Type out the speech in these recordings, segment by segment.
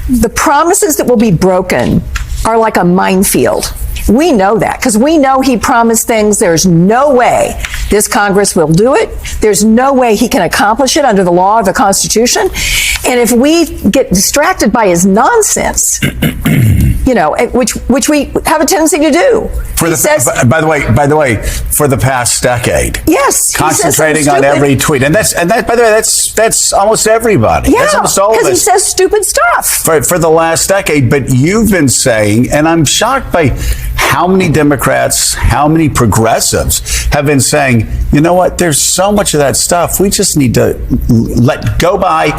The promises that will be broken are like a minefield. We know that because we know he promised things. There's no way this Congress will do it. There's no way he can accomplish it under the law or the Constitution. And if we get distracted by his nonsense, which we have a tendency to do. By the way, for the past decade. Yes. Concentrating on every tweet. And by the way, that's almost everybody. Yeah, that's almost all of us. Because he says stupid stuff. For the last decade. But you've been saying, and I'm shocked by how many Democrats, how many progressives have been saying, you know what, there's so much of that stuff. We just need to let go by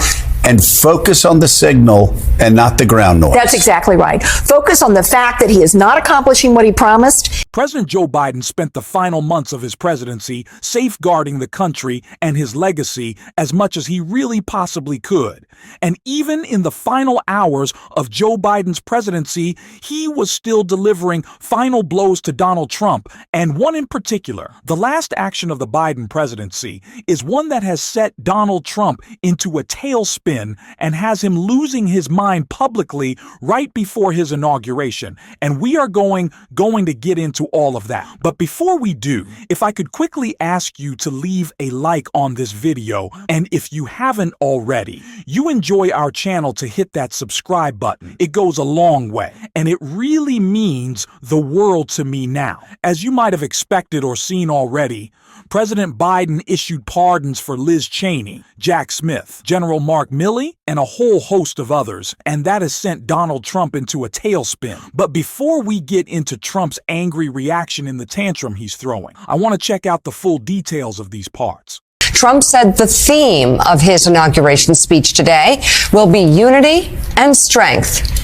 and focus on the signal and not the ground noise. That's exactly right. Focus on the fact that he is not accomplishing what he promised. President Joe Biden spent the final months of his presidency safeguarding the country and his legacy as much as he really possibly could. And even in the final hours of Joe Biden's presidency, he was still delivering final blows to Donald Trump, and one in particular. The last action of the Biden presidency is one that has set Donald Trump into a tailspin and has him losing his mind publicly right before his inauguration. And we are going to get into all of that. But before we do, if I could quickly ask you to leave a like on this video, and if you haven't already, you enjoy our channel, to hit that subscribe button. It goes a long way, and it really means the world to me now. As you might have expected or seen already, President Biden issued pardons for Liz Cheney, Jack Smith, General Mark Milley, and a whole host of others, and that has sent Donald Trump into a tailspin. But before we get into Trump's angry reaction in the tantrum he's throwing, I want to check out the full details of these parts. Trump said the theme of his inauguration speech today will be unity and strength,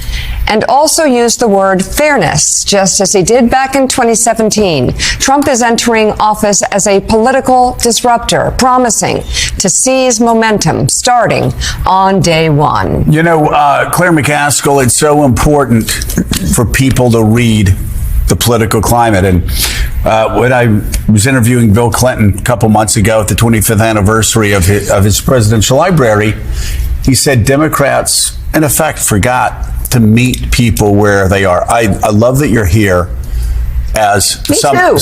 and also used the word fairness, just as he did back in 2017. Trump is entering office as a political disruptor, promising to seize momentum starting on day one. You know, Claire McCaskill, it's so important for people to read the political climate. And when I was interviewing Bill Clinton a couple months ago at the 25th anniversary of his presidential library, he said Democrats, in effect, forgot to meet people where they are. I love that you're here as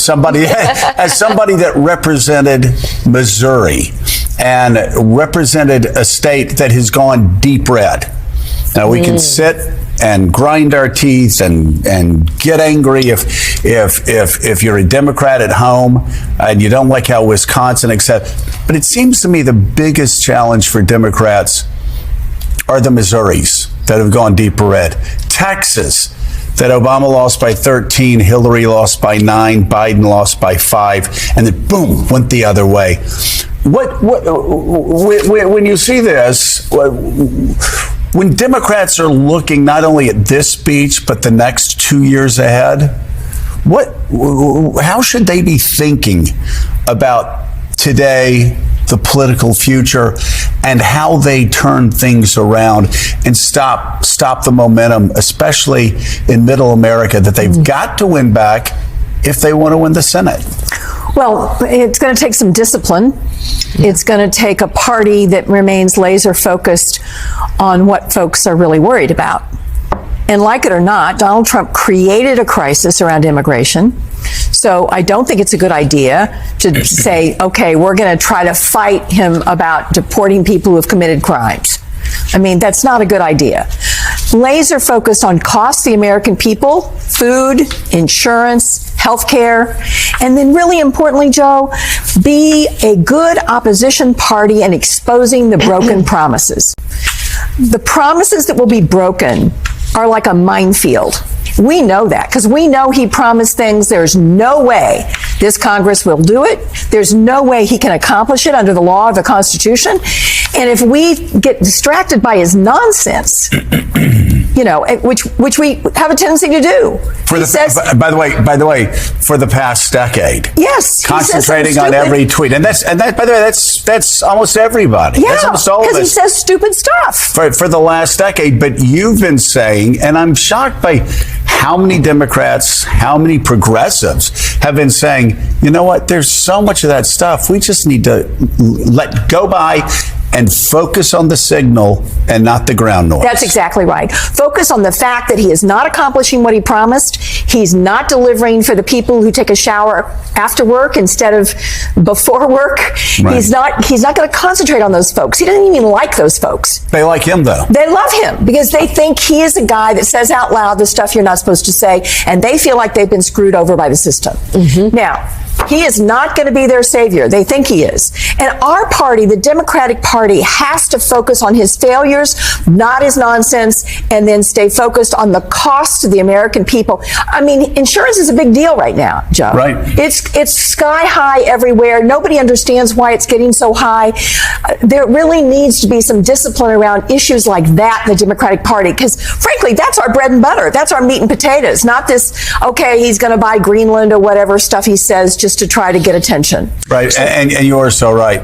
somebody that represented Missouri and represented a state that has gone deep red. Now we can sit and grind our teeth and get angry if you're a Democrat at home and you don't like how Wisconsin accepts. But it seems to me the biggest challenge for Democrats are the Missouris that have gone deeper red. Texas, that Obama lost by 13, Hillary lost by 9, Biden lost by 5, and then boom, went the other way. When you see this, when Democrats are looking not only at this speech but the next 2 years ahead, how should they be thinking about today, the political future, and how they turn things around and stop the momentum, especially in middle America, that they've got to win back if they want to win the Senate? Well, it's going to take some discipline. It's going to take a party that remains laser focused on what folks are really worried about. And like it or not, Donald Trump created a crisis around immigration. So I don't think it's a good idea to say, okay, we're going to try to fight him about deporting people who have committed crimes. I mean, that's not a good idea. Laser focused on costs the American people, food, insurance, healthcare, and then really importantly, Joe, be a good opposition party and exposing the broken promises. The promises that will be broken are like a minefield. We know that because we know he promised things. There's no way this Congress will do it. There's no way he can accomplish it under the law or the Constitution. And if we get distracted by his nonsense, which we have a tendency to do. By the way, for the past decade. Yes. Concentrating on every tweet. And by the way, that's almost everybody. Yeah, that's almost all of us. Because he says stupid stuff. For the last decade. But you've been saying, and I'm shocked by how many Democrats, how many progressives have been saying, you know what, there's so much of that stuff. We just need to let go by and focus on the signal and not the ground noise. That's exactly right. Focus on the fact that he is not accomplishing what he promised. He's not delivering for the people who take a shower after work instead of before work. Right. He's not going to concentrate on those folks. He doesn't even like those folks. They like him, though. They love him because they think he is a guy that says out loud the stuff you're not supposed to say, and they feel like they've been screwed over by the system. Now, he is not going to be their savior. They think he is. And our party, the Democratic Party, has to focus on his failures, not his nonsense, and then stay focused on the cost to the American people. I mean, insurance is a big deal right now, Joe. Right. It's sky high everywhere. Nobody understands why it's getting so high. There really needs to be some discipline around issues like that in the Democratic Party, because frankly, that's our bread and butter. That's our meat and potatoes, not this, okay, he's going to buy Greenland or whatever stuff he says just to try to get attention. Right, and you are so right.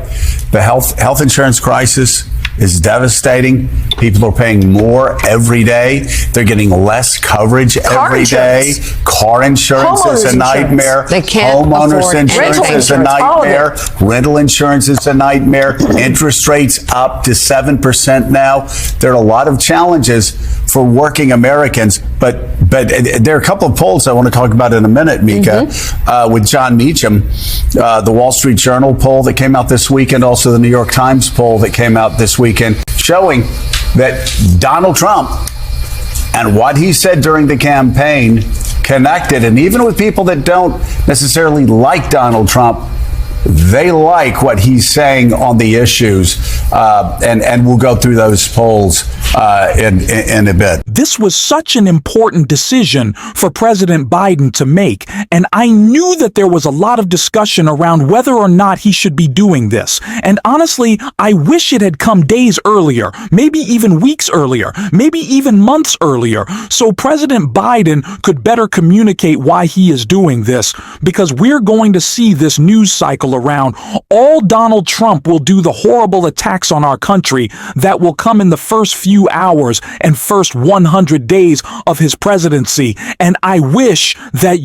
The health insurance crisis is devastating. People are paying more every day. They're getting less coverage every day. Car insurance is a nightmare. They can't Homeowners afford insurance anything. is a nightmare. Rental insurance is a nightmare. Interest rates up to 7% now. There are a lot of challenges for working Americans, but there are a couple of polls I want to talk about in a minute, Mika, with John Meacham, the Wall Street Journal poll that came out this weekend, also the New York Times poll that came out this weekend, showing that Donald Trump and what he said during the campaign connected. And even with people that don't necessarily like Donald Trump, they like what he's saying on the issues, and we'll go through those polls in a bit. This was such an important decision for President Biden to make, and I knew that there was a lot of discussion around whether or not he should be doing this. And honestly, I wish it had come days earlier, maybe even weeks earlier, maybe even months earlier, so President Biden could better communicate why he is doing this, because we're going to see this news cycle around. All Donald Trump will do the horrible attacks on our country that will come in the first few hours and first 100 days of his presidency. And I wish that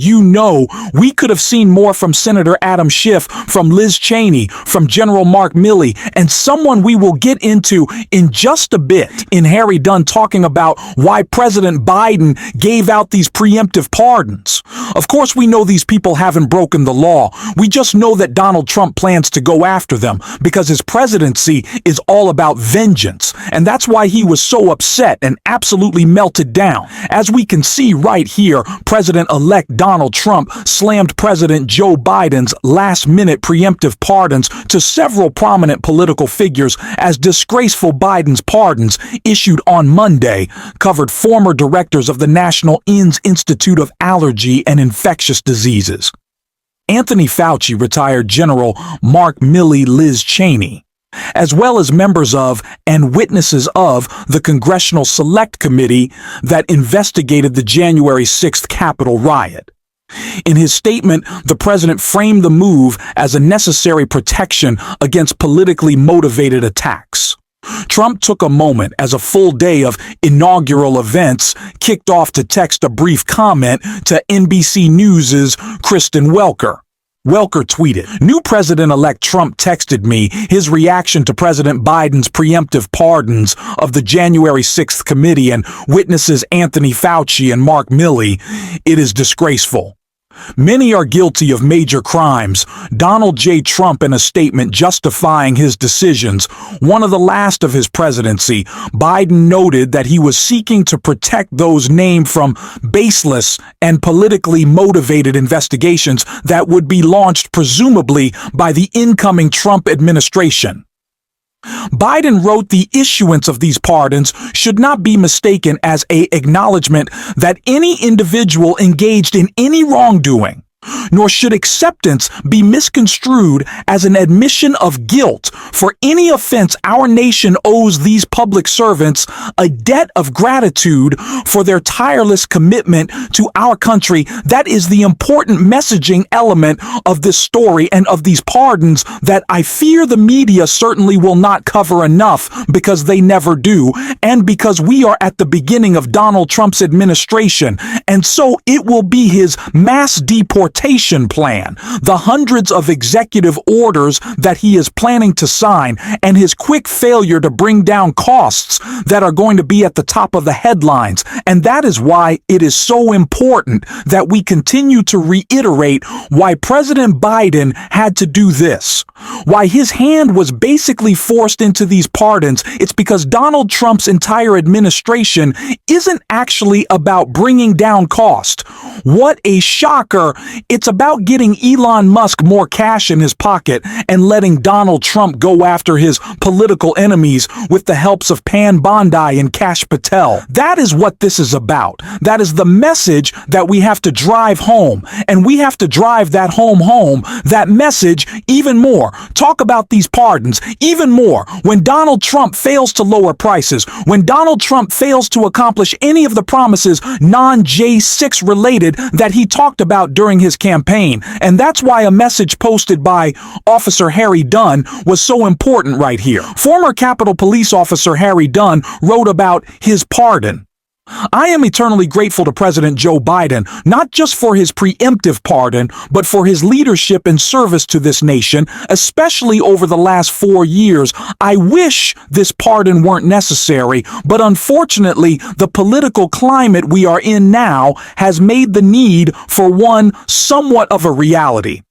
we could have seen more from Senator Adam Schiff, from Liz Cheney, from General Mark Milley, and someone we will get into in just a bit in Harry Dunn talking about why President Biden gave out these preemptive pardons. Of course, we know these people haven't broken the law. We just know that Donald Trump plans to go after them because his presidency is all about vengeance. And that's why he was so upset and absolutely melted down. As we can see right here, President-elect Donald Trump slammed President Joe Biden's last-minute preemptive pardons to several prominent political figures as disgraceful. Biden's pardons, issued on Monday, covered former directors of the National Institute of Allergy and Infectious Diseases, Anthony Fauci, retired General Mark Milley, Liz Cheney, as well as members of and witnesses of the Congressional Select Committee that investigated the January 6th Capitol riot. In his statement, the president framed the move as a necessary protection against politically motivated attacks. Trump took a moment as a full day of inaugural events kicked off to text a brief comment to NBC News' Kristen Welker. Welker tweeted, "New President-elect Trump texted me his reaction to President Biden's preemptive pardons of the January 6th committee and witnesses Anthony Fauci and Mark Milley. It is disgraceful. Many are guilty of major crimes." Donald J. Trump, in a statement justifying his decisions, one of the last of his presidency, Biden noted that he was seeking to protect those named from baseless and politically motivated investigations that would be launched presumably by the incoming Trump administration. Biden wrote the issuance of these pardons should not be mistaken as an acknowledgement that any individual engaged in any wrongdoing, nor should acceptance be misconstrued as an admission of guilt for any offense. Our nation owes these public servants a debt of gratitude for their tireless commitment to our country. That is the important messaging element of this story and of these pardons that I fear the media certainly will not cover enough, because they never do, and because we are at the beginning of Donald Trump's administration, and so it will be his mass deportation deportation plan, the hundreds of executive orders that he is planning to sign, and his quick failure to bring down costs that are going to be at the top of the headlines. And that is why it is so important that we continue to reiterate why President Biden had to do this. Why his hand was basically forced into these pardons. It's because Donald Trump's entire administration isn't actually about bringing down cost. What a shocker. It's about getting Elon Musk more cash in his pocket and letting Donald Trump go after his political enemies with the helps of Pan Bondi and Kash Patel. That is what this is about. That is the message that we have to drive home. And we have to drive that home, that message even more. Talk about these pardons even more. When Donald Trump fails to lower prices, when Donald Trump fails to accomplish any of the promises non-J6 related that he talked about during his campaign. And that's why a message posted by Officer Harry Dunn was so important right here. Former Capitol Police Officer Harry Dunn wrote about his pardon. I am eternally grateful to President Joe Biden, not just for his preemptive pardon, but for his leadership and service to this nation, especially over the last 4 years. I wish this pardon weren't necessary, but unfortunately, the political climate we are in now has made the need for one somewhat of a reality.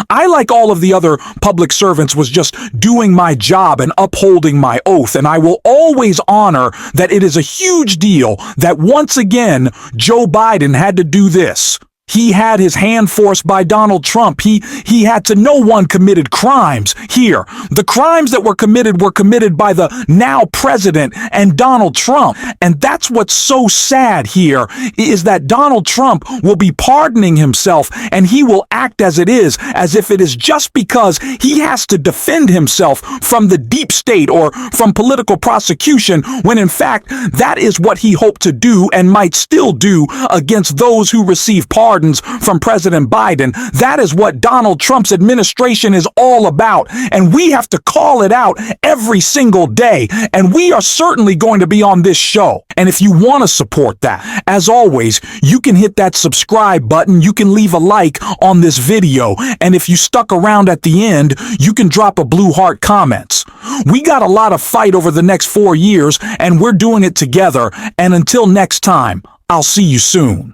I, like all of the other public servants, was just doing my job and upholding my oath, and I will always honor that it is a huge deal that once again Joe Biden had to do this. He had his hand forced by Donald Trump. He had to no one committed crimes here. The crimes that were committed by the now president and Donald Trump. And that's what's so sad here is that Donald Trump will be pardoning himself, and he will act as if it is just because he has to defend himself from the deep state or from political prosecution, when in fact that is what he hoped to do and might still do against those who receive pardons from President Biden. That is what Donald Trump's administration is all about, and we have to call it out every single day, and we are certainly going to be on this show. And if you want to support that, as always, you can hit that subscribe button, you can leave a like on this video, and if you stuck around at the end, you can drop a blue heart comments. We got a lot of fight over the next 4 years, and we're doing it together, and until next time, I'll see you soon.